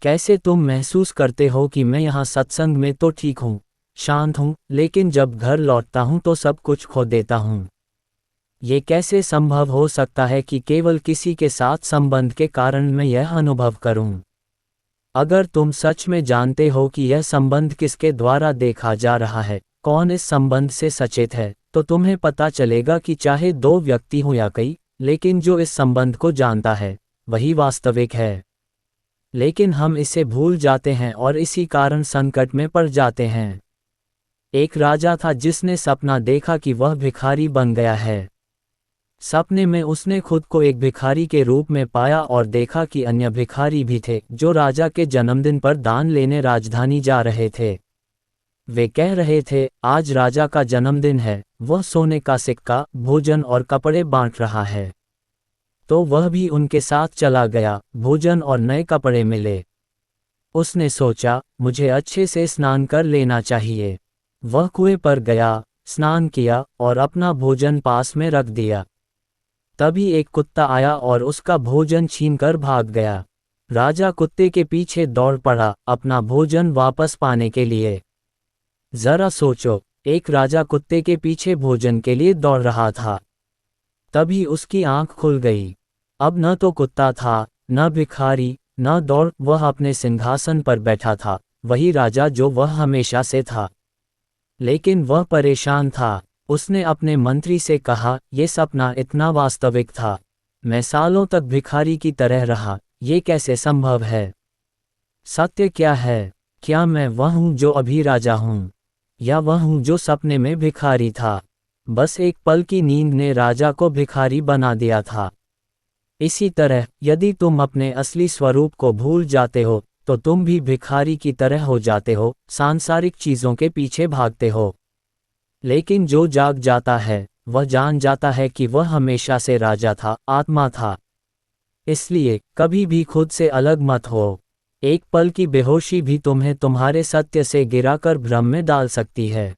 कैसे तुम महसूस करते हो कि मैं यहाँ सत्संग में तो ठीक हूँ, शांत हूँ, लेकिन जब घर लौटता हूँ तो सब कुछ खो देता हूँ। ये कैसे संभव हो सकता है कि केवल किसी के साथ संबंध के कारण मैं यह अनुभव करूँ? अगर तुम सच में जानते हो कि यह संबंध किसके द्वारा देखा जा रहा है, कौन इस संबंध से सचेत है, तो तुम्हें पता चलेगा कि चाहे दो व्यक्ति हों या कई, लेकिन जो इस संबंध को जानता है, वही वास्तविक है। लेकिन हम इसे भूल जाते हैं और इसी कारण संकट में पड़ जाते हैं। एक राजा था जिसने सपना देखा कि वह भिखारी बन गया है। सपने में उसने खुद को एक भिखारी के रूप में पाया और देखा कि अन्य भिखारी भी थे जो राजा के जन्मदिन पर दान लेने राजधानी जा रहे थे। वे कह रहे थे, आज राजा का जन्मदिन है, वह सोने का सिक्का, भोजन और कपड़े बांट रहा है। तो वह भी उनके साथ चला गया, भोजन और नए कपड़े मिले। उसने सोचा, मुझे अच्छे से स्नान कर लेना चाहिए। वह कुएं पर गया, स्नान किया और अपना भोजन पास में रख दिया। तभी एक कुत्ता आया और उसका भोजन छीनकर भाग गया। राजा कुत्ते के पीछे दौड़ पड़ा, अपना भोजन वापस पाने के लिए। जरा सोचो, एक राजा कुत्ते के पीछे भोजन के लिए दौड़ रहा था। तभी उसकी आंख खुल गई। अब न तो कुत्ता था, न भिखारी, न दौड़, वह अपने सिंहासन पर बैठा था, वही राजा जो वह हमेशा से था। लेकिन वह परेशान था। उसने अपने मंत्री से कहा, यह सपना इतना वास्तविक था। मैं सालों तक भिखारी की तरह रहा, ये कैसे संभव है? सत्य क्या है? क्या मैं वह हूँ जो अभी राजा हूँ, या वह हूँ जो सपने में भिखारी था? बस एक पल की नींद ने राजा को भिखारी बना दिया था। इसी तरह, यदि तुम अपने असली स्वरूप को भूल जाते हो, तो तुम भी भिखारी की तरह हो जाते हो, सांसारिक चीज़ों के पीछे भागते हो। लेकिन जो जाग जाता है, वह जान जाता है कि वह हमेशा से राजा था, आत्मा था। इसलिए, कभी भी खुद से अलग मत हो। एक पल की बेहोशी भी तुम्हें तुम्हारे सत्य से गिराकर भ्रम में डाल सकती है।